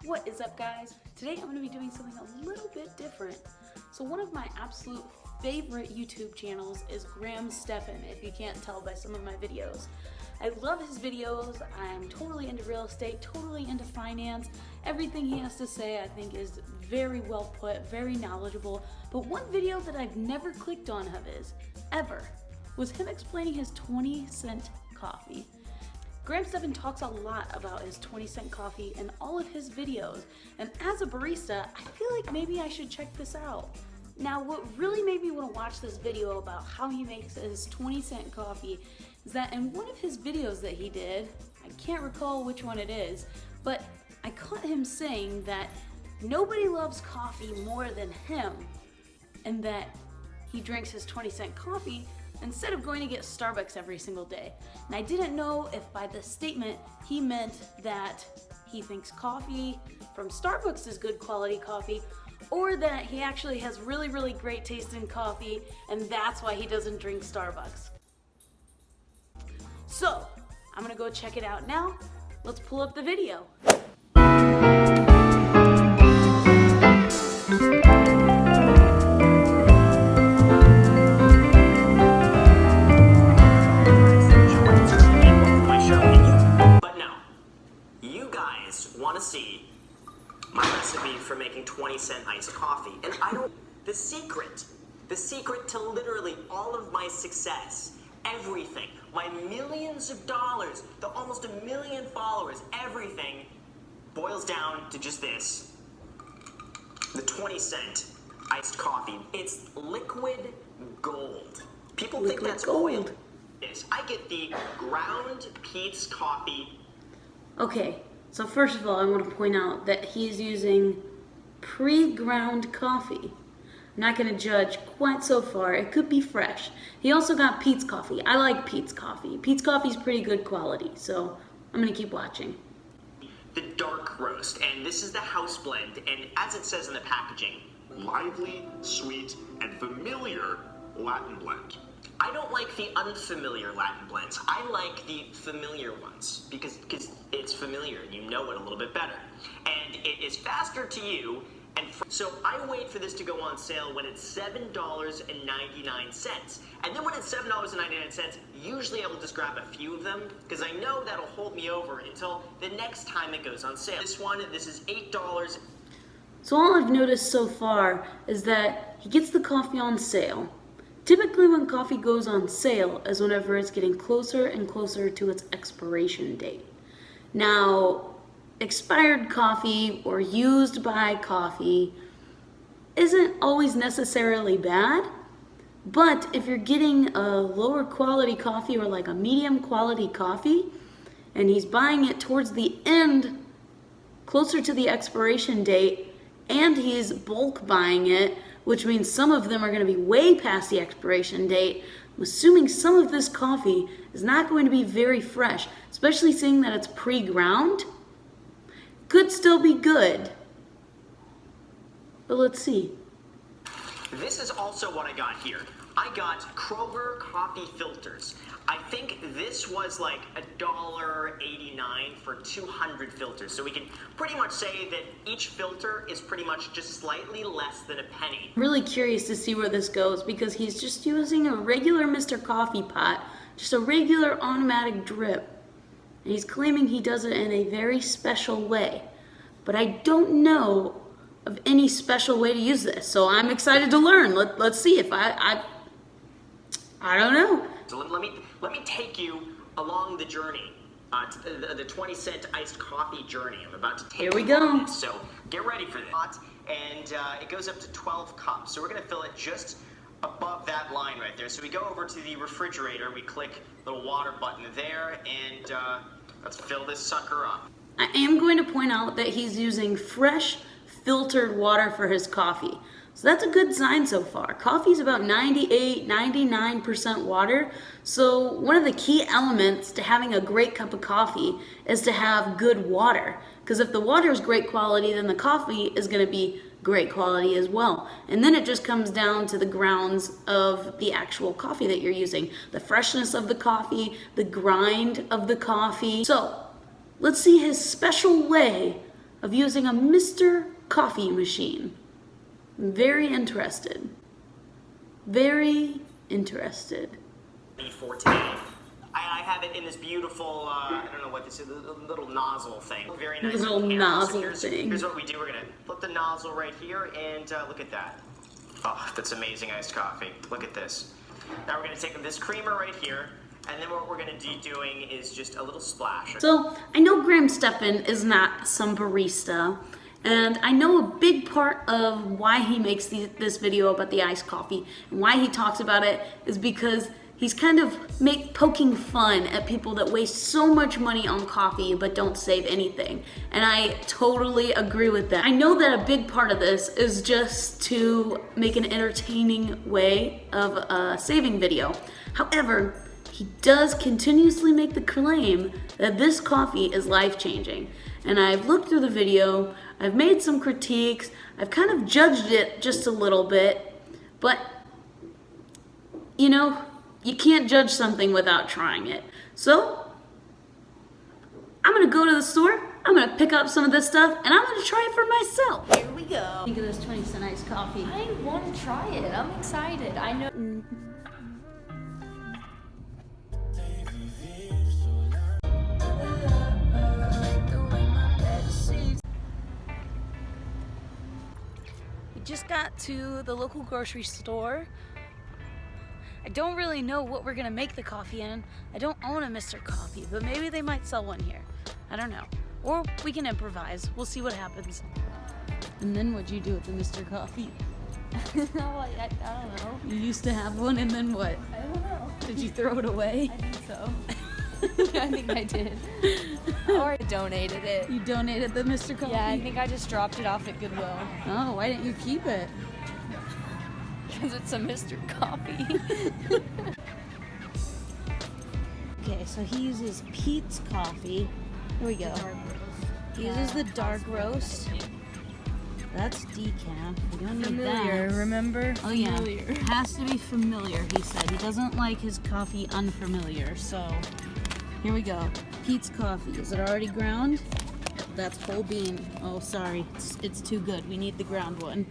What is up, guys? Today I'm going to be doing something a little bit different. So one of my absolute favorite YouTube channels is Graham Stephans, if you can't tell by some of my videos. I love his videos. I'm totally into real estate, totally into finance. Everything he has to say I think is very well put, very knowledgeable. But one video that I've never clicked on of his, ever, was him explaining his 20-cent coffee. Graham Stephans talks a lot about his 20-cent coffee in all of his videos, and as a barista, I feel like maybe I should check this out. Now, what really made me want to watch this video about how he makes his 20-cent coffee is that in one of his videos that he did, I can't recall which one it is, but I caught him saying that nobody loves coffee more than him, and that he drinks his 20-cent coffee instead of going to get Starbucks every single day. And I didn't know if by this statement he meant that he thinks coffee from Starbucks is good quality coffee, or that he actually has really, really great taste in coffee and that's why he doesn't drink Starbucks. So, I'm gonna go check it out now. Let's pull up the video. Want to see my recipe for making 20-cent iced coffee, and the secret to literally all of my success, everything, my millions of dollars, the almost 1 million followers, everything boils down to just this: the 20-cent iced coffee. It's liquid gold. People think that's oil. I get the ground Pete's coffee. Okay. So first of all, I want to point out that he's using pre-ground coffee. I'm not going to judge quite so far. It could be fresh. He also got Pete's coffee. I like Pete's coffee. Pete's coffee is pretty good quality, so I'm going to keep watching. The dark roast, and this is the house blend, and as it says in the packaging, lively, sweet, and familiar Latin blend. I don't like the unfamiliar Latin blends. I like the familiar ones because it's familiar and you know it a little bit better. And it is faster to you. And so I wait for this to go on sale when it's $7.99. And then when it's $7.99, usually I will just grab a few of them because I know that'll hold me over until the next time it goes on sale. This is $8. So all I've noticed so far is that he gets the coffee on sale. Typically when coffee goes on sale is whenever it's getting closer and closer to its expiration date. Now, expired coffee or used by coffee isn't always necessarily bad, but if you're getting a lower quality coffee or like a medium quality coffee, and he's buying it towards the end, closer to the expiration date, and he's bulk buying it, which means some of them are going to be way past the expiration date. I'm assuming some of this coffee is not going to be very fresh, especially seeing that it's pre-ground. Could still be good, but let's see. This is also what I got here. I got Kroger coffee filters. I think this was like $1.89 for 200 filters. So we can pretty much say that each filter is pretty much just slightly less than a penny. I'm really curious to see where this goes because he's just using a regular Mr. Coffee pot, just a regular automatic drip. And he's claiming he does it in a very special way. But I don't know of any special way to use this. So I'm excited to learn. Let's see if I don't know. So let me take you along the journey, the 20-cent iced coffee journey. I'm about to take Here we you go. on this, so get ready for this. And it goes up to 12 cups. So we're going to fill it just above that line right there. So we go over to the refrigerator. We click the little water button there, and let's fill this sucker up. I am going to point out that he's using fresh filtered water for his coffee. So that's a good sign so far. Coffee is about 98, 99% water. So one of the key elements to having a great cup of coffee is to have good water. Because if the water is great quality, then the coffee is going to be great quality as well. And then it just comes down to the grounds of the actual coffee that you're using. The freshness of the coffee, the grind of the coffee. So let's see his special way of using a Mr. Coffee machine. I'm very interested. Very interested. For today. I have it in this beautiful, I don't know what this is, a little nozzle thing. Very nice. Little nozzle thing. Here's what we do. We're gonna put the nozzle right here and look at that. Oh, that's amazing iced coffee. Look at this. Now we're gonna take this creamer right here, and then what we're gonna be doing is just a little splash. So I know Graham Stephans is not some barista, and I know a big part of why he makes this video about the iced coffee and why he talks about it is because he's kind of poking fun at people that waste so much money on coffee but don't save anything. And I totally agree with that. I know that a big part of this is just to make an entertaining way of a saving video. However, he does continuously make the claim that this coffee is life-changing. And I've looked through the video, I've made some critiques, I've kind of judged it just a little bit, but you know, you can't judge something without trying it. So, I'm gonna go to the store, I'm gonna pick up some of this stuff, and I'm gonna try it for myself. Here we go. Think of this 20-cent iced coffee. I want to try it. I'm excited. I know. We just got to the local grocery store. I don't really know what we're gonna make the coffee in. I don't own a Mr. Coffee, but maybe they might sell one here. I don't know. Or we can improvise. We'll see what happens. And then what'd you do with the Mr. Coffee? No, I don't know. You used to have one, and then what? I don't know. Did you throw it away? I think so. I think I did. Or I donated it. You donated the Mr. Coffee? Yeah, I think I just dropped it off at Goodwill. Oh, why didn't you keep it? Because it's a Mr. Coffee. Okay, so he uses Pete's coffee. Here we go. He uses the dark roast. That's decaf. We don't need Familiar, that. remember? Oh yeah, Familiar. has to be familiar, he said. He doesn't like his coffee unfamiliar, so here we go. Pete's coffee. Is it already ground? That's whole bean. Oh, sorry. It's too good. We need the ground one.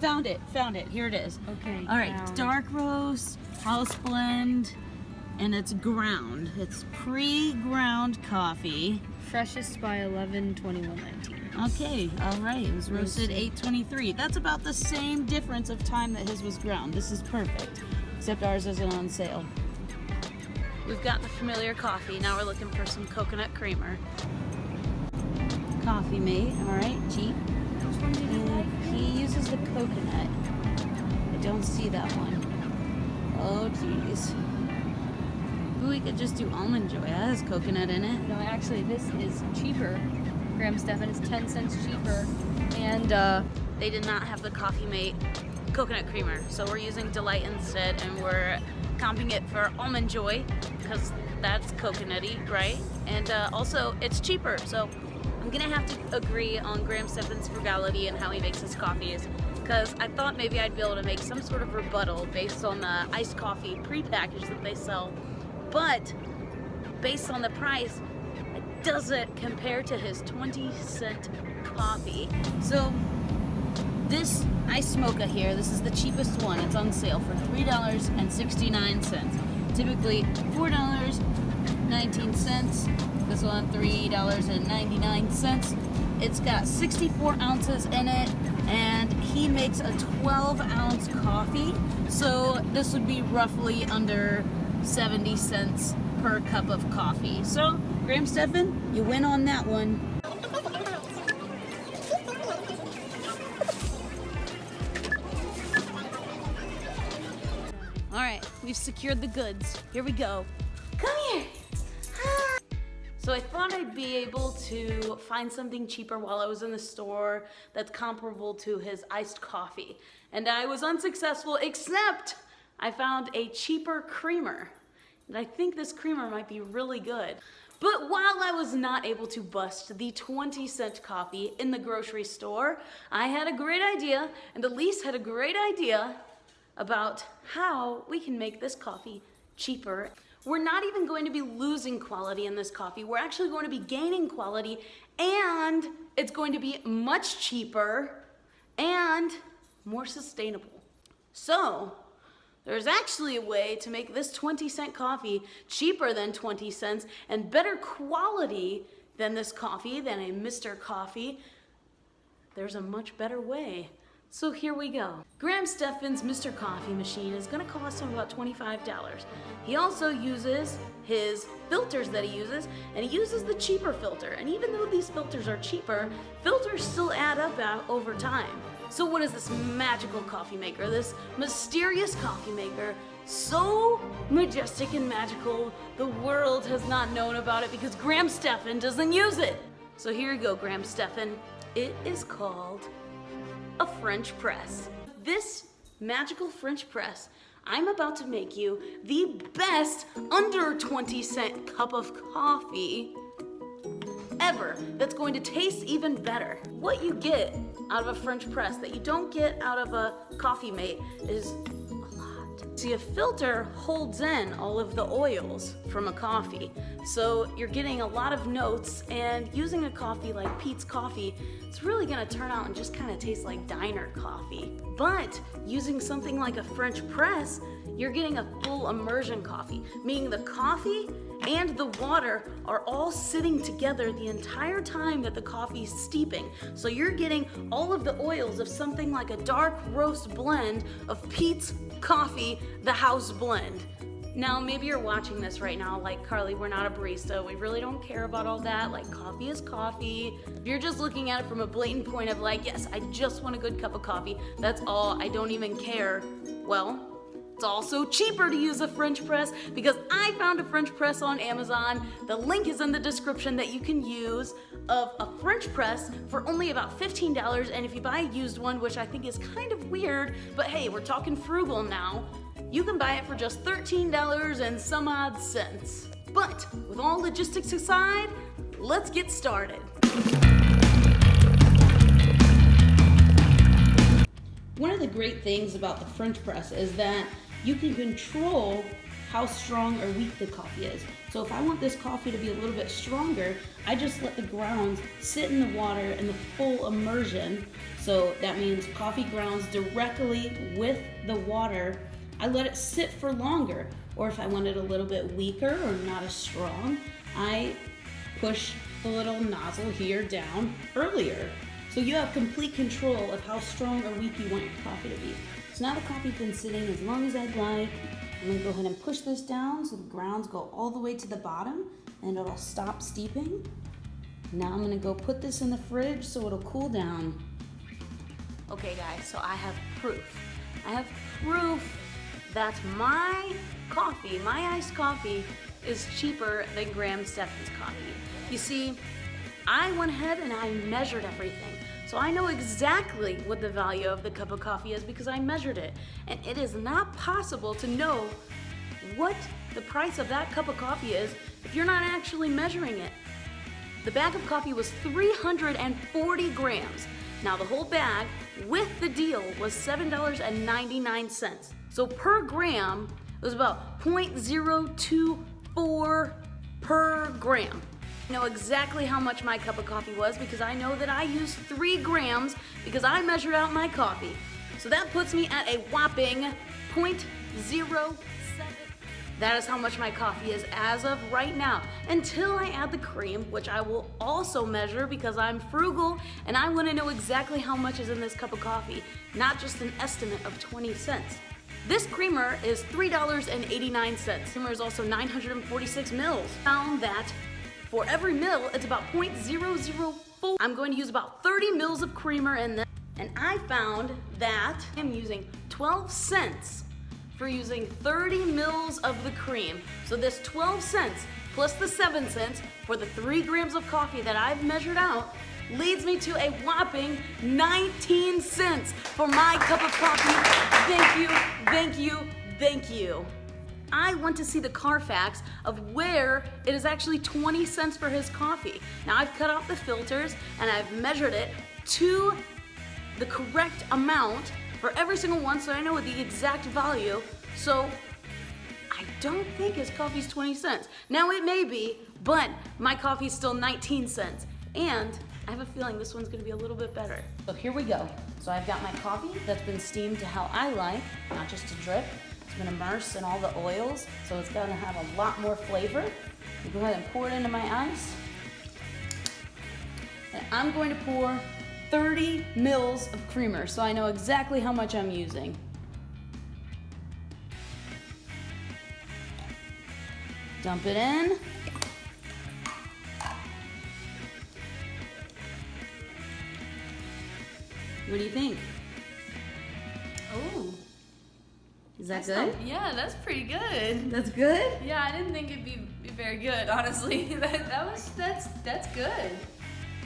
Found it. Here it is. Okay. All right, ground. dark roast, house blend, and it's ground. It's pre-ground coffee. Freshest by 11/21/19. Okay, all right. It was roasted 8:23. That's about the same difference of time that his was ground. This is perfect, except ours isn't on sale. We've got the familiar coffee. Now we're looking for some coconut creamer. Coffee mate, all right, cheap. And he uses the coconut. I don't see that one. Oh, geez. We could just do almond joy. That has coconut in it. No, actually, this is cheaper. Graham Stephans is 10 cents cheaper. And They did not have the Coffee Mate coconut creamer, so we're using Delight instead, and we're comping it for almond joy because that's coconutty, right? And also it's cheaper, so I'm gonna have to agree on Graham Stephans' frugality and how he makes his coffees, because I thought maybe I'd be able to make some sort of rebuttal based on the iced coffee pre-package that they sell, but based on the price, it doesn't compare to his 20-cent coffee. So this iced mocha here, this is the cheapest one. It's on sale for $3.69. Typically $4.19. This one, $3.99. It's got 64 ounces in it, and he makes a 12-ounce coffee. So this would be roughly under 70 cents per cup of coffee. So, Graham Stephans, you win on that one. All right, we've secured the goods. Here we go. Come here. So I thought I'd be able to find something cheaper while I was in the store that's comparable to his iced coffee. And I was unsuccessful, except I found a cheaper creamer. And I think this creamer might be really good. But while I was not able to bust the 20-cent coffee in the grocery store, I had a great idea, and Elise had a great idea about how we can make this coffee cheaper. We're not even going to be losing quality in this coffee. We're actually going to be gaining quality, and it's going to be much cheaper and more sustainable. So, there's actually a way to make this 20-cent coffee cheaper than 20 cents and better quality than this coffee, than a Mr. Coffee. There's a much better way. So here we go. Graham Stephans' Mr. Coffee machine is gonna cost him about $25. He also uses his filters that he uses, and he uses the cheaper filter. And even though these filters are cheaper, filters still add up over time. So what is this magical coffee maker, this mysterious coffee maker, so majestic and magical, the world has not known about it because Graham Stephans doesn't use it. So here you go, Graham Stephans. It is called a French press. This magical French press, I'm about to make you the best under 20-cent cup of coffee ever that's going to taste even better. What you get out of a French press that you don't get out of a coffee mate is a lot. See, a filter holds in all of the oils from a coffee, so you're getting a lot of notes, and using a coffee like Pete's Coffee, it's really gonna turn out and just kind of taste like diner coffee. But using something like a French press, you're getting a full immersion coffee, meaning the coffee and the water are all sitting together the entire time that the coffee's steeping. So you're getting all of the oils of something like a dark roast blend of Pete's Coffee, the house blend. Now, maybe you're watching this right now like, Carly, we're not a barista. We really don't care about all that. Like, coffee is coffee. If you're just looking at it from a blatant point of like, yes, I just want a good cup of coffee. That's all. I don't even care. Well, it's also cheaper to use a French press because I found a French press on Amazon. The link is in the description that you can use of a French press for only about $15. And if you buy a used one, which I think is kind of weird, but hey, we're talking frugal now, you can buy it for just $13 and some odd cents. But with all logistics aside, let's get started. One of the great things about the French press is that you can control how strong or weak the coffee is. So if I want this coffee to be a little bit stronger, I just let the grounds sit in the water in the full immersion. So that means coffee grounds directly with the water. I let it sit for longer. Or if I want it a little bit weaker or not as strong, I push the little nozzle here down earlier. So you have complete control of how strong or weak you want your coffee to be. So now the coffee's been sitting as long as I'd like. I'm gonna go ahead and push this down so the grounds go all the way to the bottom and it'll stop steeping. Now I'm gonna go put this in the fridge so it'll cool down. Okay guys, so I have proof. I have proof that my coffee, my iced coffee, is cheaper than Graham Stephans' coffee. You see, I went ahead and I measured everything. So I know exactly what the value of the cup of coffee is because I measured it. And it is not possible to know what the price of that cup of coffee is if you're not actually measuring it. The bag of coffee was 340 grams. Now the whole bag with the deal was $7.99. So per gram, it was about 0.024 per gram. I know exactly how much my cup of coffee was because I know that I used 3 grams because I measured out my coffee. So that puts me at a whopping 0.07. That is how much my coffee is as of right now, until I add the cream, which I will also measure because I'm frugal and I want to know exactly how much is in this cup of coffee, not just an estimate of 20 cents. This creamer is $3.89. Creamer is also 946 mils. Found that for every mil, it's about 0.004. I'm going to use about 30 mils of creamer in this. And I found that I'm using 12 cents for using 30 mils of the cream. So this 12 cents plus the 7 cents for the 3 grams of coffee that I've measured out leads me to a whopping 19 cents for my cup of coffee. Thank you, thank you, thank you. I want to see the Carfax of where it is actually 20 cents for his coffee. Now I've cut out the filters and I've measured it to the correct amount for every single one so I know the exact value. So I don't think his coffee's 20 cents. Now it may be, but my coffee's still 19 cents. And I have a feeling this one's gonna be a little bit better. So here we go. So I've got my coffee that's been steamed to how I like, not just to drip. It's been immersed in all the oils, so it's gonna have a lot more flavor. I'll go ahead and pour it into my ice. And I'm going to pour 30 mils of creamer, so I know exactly how much I'm using. Dump it in. What do you think? Oh. Is that good? Yeah, that's pretty good. That's good? Yeah, I didn't think it'd be very good, honestly. That's good.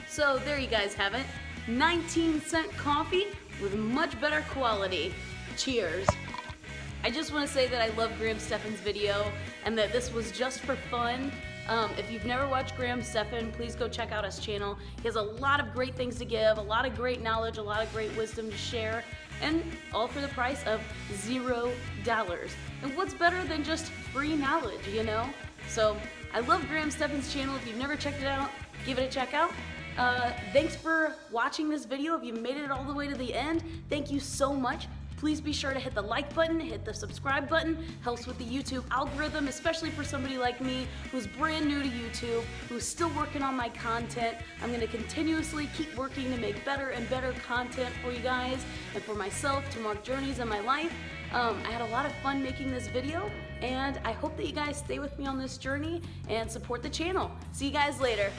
So there you guys have it. 19-cent coffee with much better quality. Cheers. I just want to say that I love Graham Stephans' video and that this was just for fun. If you've never watched Graham Stephans, please go check out his channel. He has a lot of great things to give, a lot of great knowledge, a lot of great wisdom to share, and all for the price of $0. And what's better than just free knowledge, you know? So I love Graham Stephans' channel. If you've never checked it out, give it a check out. Thanks for watching this video. If you made it all the way to the end, thank you so much. Please be sure to hit the like button, hit the subscribe button. Helps with the YouTube algorithm, especially for somebody like me who's brand new to YouTube, who's still working on my content. I'm gonna continuously keep working to make better and better content for you guys and for myself to mark journeys in my life. I had a lot of fun making this video, and I hope that you guys stay with me on this journey and support the channel. See you guys later.